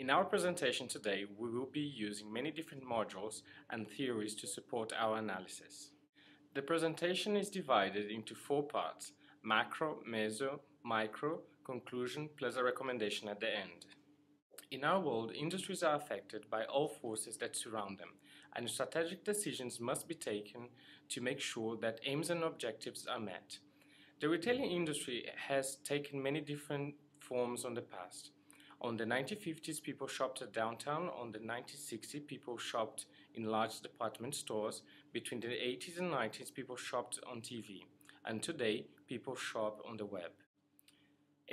In our presentation today, we will be using many different modules and theories to support our analysis. The presentation is divided into 4 parts: macro, meso, micro, conclusion, plus a recommendation at the end. In our world, industries are affected by all forces that surround them, and strategic decisions must be taken to make sure that aims and objectives are met. The retailing industry has taken many different forms in the past. On the 1950s, people shopped at downtown. On the 1960s, people shopped in large department stores. Between the 80s and 90s, people shopped on TV. And today, people shop on the web.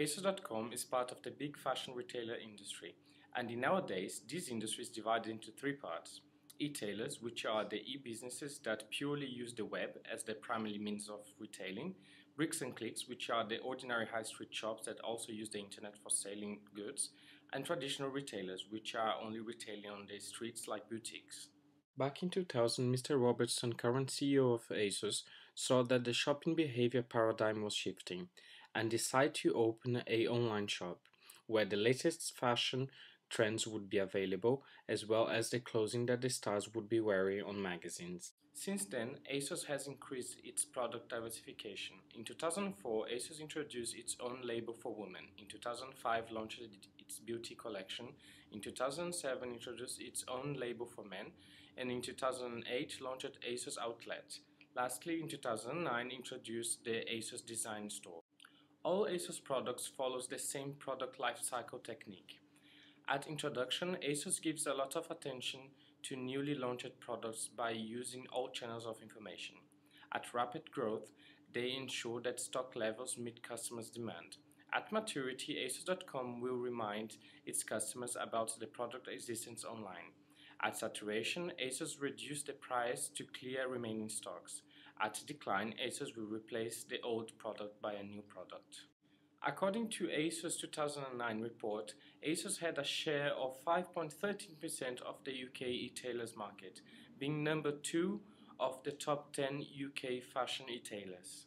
Asos.com is part of the big fashion retailer industry. And nowadays, this industry is divided into 3 parts. E-tailers, which are the e-businesses that purely use the web as their primary means of retailing. Bricks and clicks, which are the ordinary high street shops that also use the internet for selling goods, and traditional retailers, which are only retailing on the streets like boutiques. Back in 2000, Mr. Robertson, current CEO of Asos, saw that the shopping behavior paradigm was shifting and decided to open an online shop where the latest fashion trends would be available, as well as the clothing that the stars would be wearing on magazines. Since then, Asos has increased its product diversification. In 2004, Asos introduced its own label for women. In 2005, launched its beauty collection. In 2007, introduced its own label for men. And in 2008, launched Asos Outlet. Lastly, in 2009, introduced the Asos Design Store. All Asos products follow the same product lifecycle technique. At introduction, Asos gives a lot of attention to newly launched products by using all channels of information. At rapid growth, they ensure that stock levels meet customers' demand. At maturity, Asos.com will remind its customers about the product existence online. At saturation, Asos reduces the price to clear remaining stocks. At decline, Asos will replace the old product by a new product. According to Asos 2009 report, Asos had a share of 5.13% of the UK e-tailers market, being number 2 of the top 10 UK fashion e-tailers.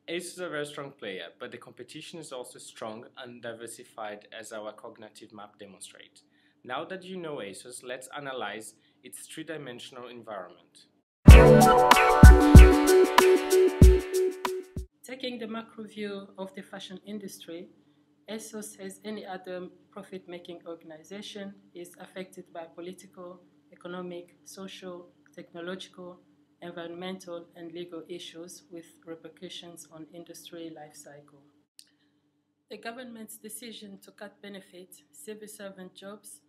Asos is a very strong player, but the competition is also strong and diversified, as our cognitive map demonstrates. Now that you know Asos, let's analyze its 3-dimensional environment. Taking the macro view of the fashion industry, Asos, as any other profit-making organization, is affected by political, economic, social, technological, environmental, and legal issues with repercussions on industry life cycle. The government's decision to cut benefits, civil servant jobs,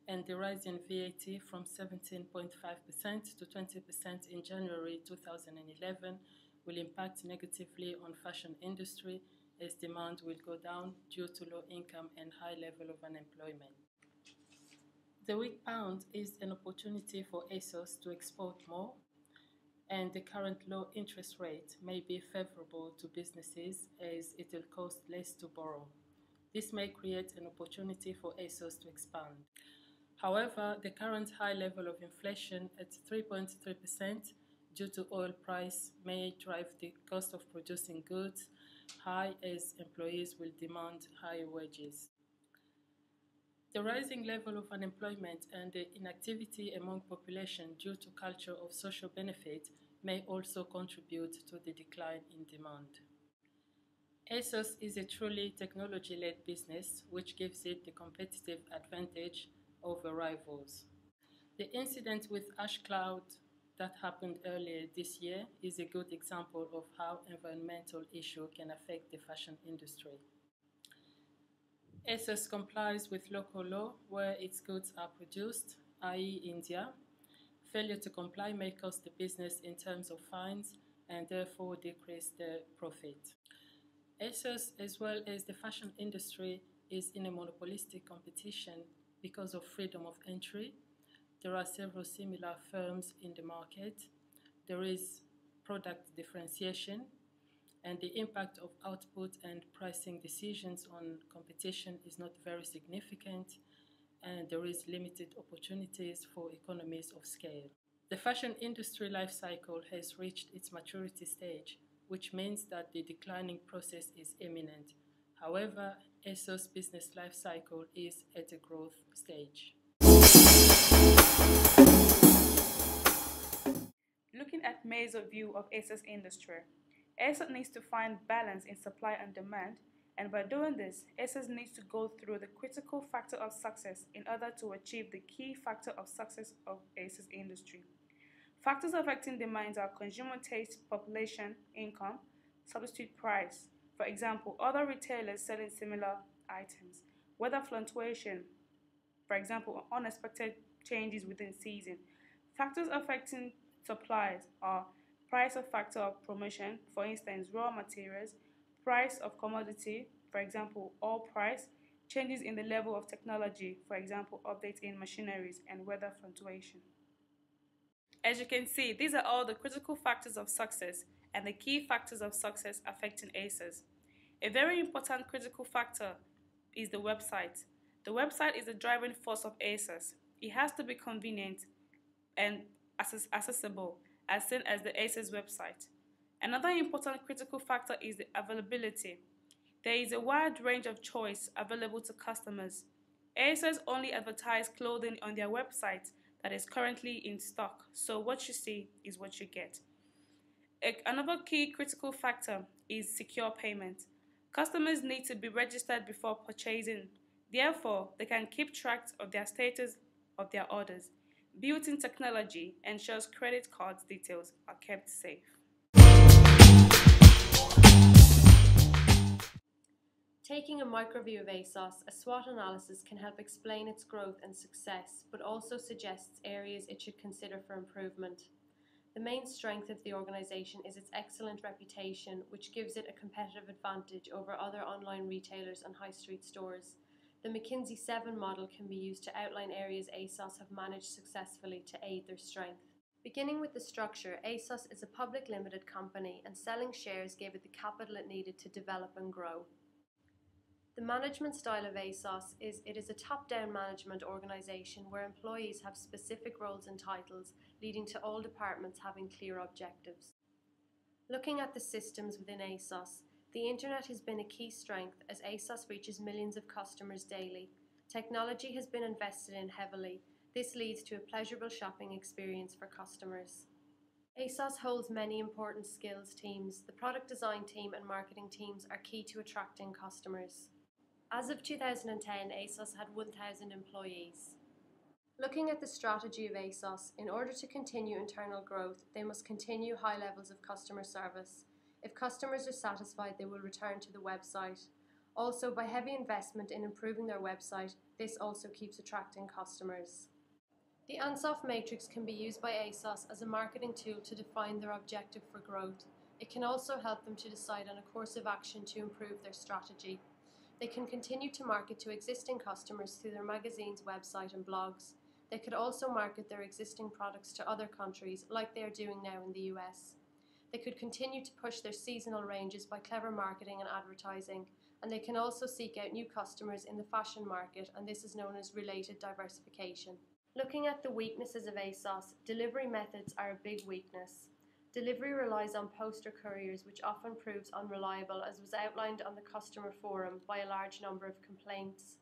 and the rise in VAT from 17.5% to 20% in January 2011 will impact negatively on fashion industry as demand will go down due to low income and high level of unemployment. The weak pound is an opportunity for Asos to export more, and the current low interest rate may be favorable to businesses as it will cost less to borrow. This may create an opportunity for Asos to expand. However, the current high level of inflation at 3.3% due to oil price may drive the cost of producing goods high as employees will demand higher wages. The rising level of unemployment and the inactivity among population due to culture of social benefit may also contribute to the decline in demand. Asos is a truly technology-led business, which gives it the competitive advantage over rivals. The incident with ash cloud that happened earlier this year is a good example of how environmental issues can affect the fashion industry. Asos complies with local law where its goods are produced, i.e. India. Failure to comply may cost the business in terms of fines and therefore decrease the profit. Asos, as well as the fashion industry, is in a monopolistic competition because of freedom of entry. There are several similar firms in the market. There is product differentiation, and the impact of output and pricing decisions on competition is not very significant, and there is limited opportunities for economies of scale. The fashion industry life cycle has reached its maturity stage, which means that the declining process is imminent. However, Asos business life cycle is at a growth stage. Looking at Meso's view of Asos industry, Asos needs to find balance in supply and demand, and by doing this, Asos needs to go through the critical factor of success in order to achieve the key factor of success of Asos industry. Factors affecting demand are consumer taste, population, income, substitute price. For example, other retailers selling similar items. Weather fluctuation, for example, unexpected changes within season. Factors affecting supplies are price of factor of promotion, for instance, raw materials, price of commodity, for example, oil price, changes in the level of technology, for example, updates in machineries, and weather fluctuation. As you can see, these are all the critical factors of success and the key factors of success affecting Asos. A very important critical factor is the website. The website is the driving force of Asos. It has to be convenient and accessible, as seen as the Asos website. Another important critical factor is the availability. There is a wide range of choice available to customers. Asos only advertise clothing on their website that is currently in stock, so what you see is what you get. Another key critical factor is secure payment. Customers need to be registered before purchasing. Therefore, they can keep track of their status of their orders. Built-in technology ensures credit card details are kept safe. Taking a micro view of Asos, a SWOT analysis can help explain its growth and success, but also suggests areas it should consider for improvement. The main strength of the organisation is its excellent reputation, which gives it a competitive advantage over other online retailers and high street stores. The McKinsey 7 model can be used to outline areas Asos have managed successfully to aid their strength. Beginning with the structure, Asos is a public limited company, and selling shares gave it the capital it needed to develop and grow. The management style of Asos is it is a top-down management organisation where employees have specific roles and titles, leading to all departments having clear objectives. Looking at the systems within Asos, the internet has been a key strength as Asos reaches millions of customers daily. Technology has been invested in heavily. This leads to a pleasurable shopping experience for customers. Asos holds many important skills teams. The product design team and marketing teams are key to attracting customers. As of 2010, Asos had 1,000 employees. Looking at the strategy of Asos, in order to continue internal growth, they must continue high levels of customer service. If customers are satisfied, they will return to the website. Also, by heavy investment in improving their website, this also keeps attracting customers. The Ansoff matrix can be used by Asos as a marketing tool to define their objective for growth. It can also help them to decide on a course of action to improve their strategy. They can continue to market to existing customers through their magazine's website and blogs. They could also market their existing products to other countries, like they are doing now in the US. They could continue to push their seasonal ranges by clever marketing and advertising, and they can also seek out new customers in the fashion market, and this is known as related diversification. Looking at the weaknesses of Asos, delivery methods are a big weakness. Delivery relies on poster couriers, which often proves unreliable, as was outlined on the customer forum by a large number of complaints.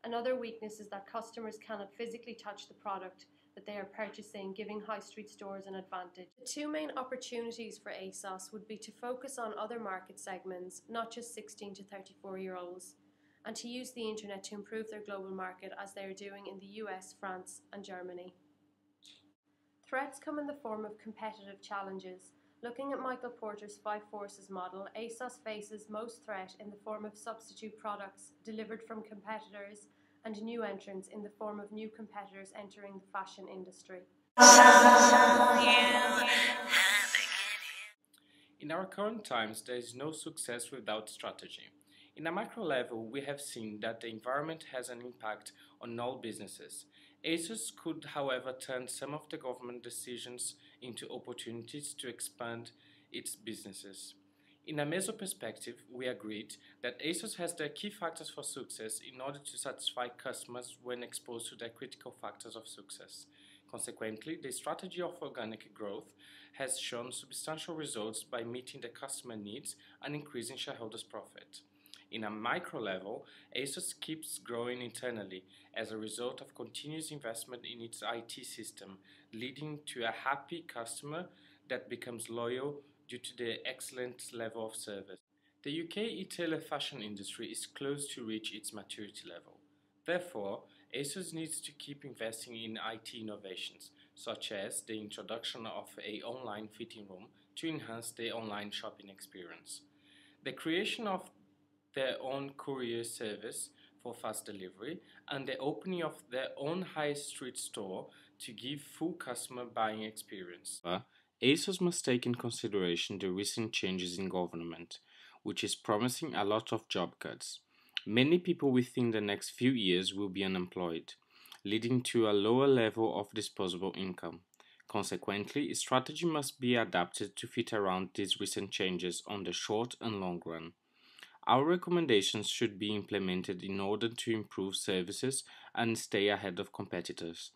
Another weakness is that customers cannot physically touch the product that they are purchasing, giving high street stores an advantage. The two main opportunities for Asos would be to focus on other market segments, not just 16 to 34-year-olds, and to use the internet to improve their global market as they are doing in the US, France, and Germany. Threats come in the form of competitive challenges. Looking at Michael Porter's 5 Forces model, Asos faces most threat in the form of substitute products delivered from competitors and new entrants in the form of new competitors entering the fashion industry. In our current times, there is no success without strategy. In a macro level, we have seen that the environment has an impact on all businesses. Asos could, however, turn some of the government decisions into opportunities to expand its businesses. In a Meso perspective, we agreed that Asos has the key factors for success in order to satisfy customers when exposed to the critical factors of success. Consequently, the strategy of organic growth has shown substantial results by meeting the customer needs and increasing shareholders' profit. In a micro level, Asos keeps growing internally as a result of continuous investment in its IT system, leading to a happy customer that becomes loyal due to the excellent level of service. The UK e-tailer fashion industry is close to reach its maturity level. Therefore, Asos needs to keep investing in IT innovations, such as the introduction of an online fitting room to enhance the online shopping experience, the creation of their own courier service for fast delivery, and the opening of their own high street store to give full customer buying experience. Asos must take in consideration the recent changes in government, which is promising a lot of job cuts. Many people within the next few years will be unemployed, leading to a lower level of disposable income. Consequently, strategy must be adapted to fit around these recent changes on the short and long run. Our recommendations should be implemented in order to improve services and stay ahead of competitors.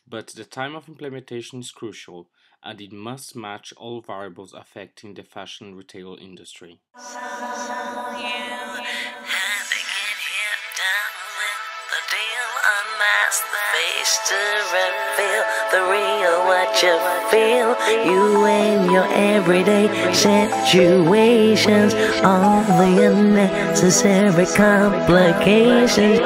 But the time of implementation is crucial, and it must match all variables affecting the fashion retail industry. To reveal the real what you feel, you and your everyday situations, all the unnecessary complications.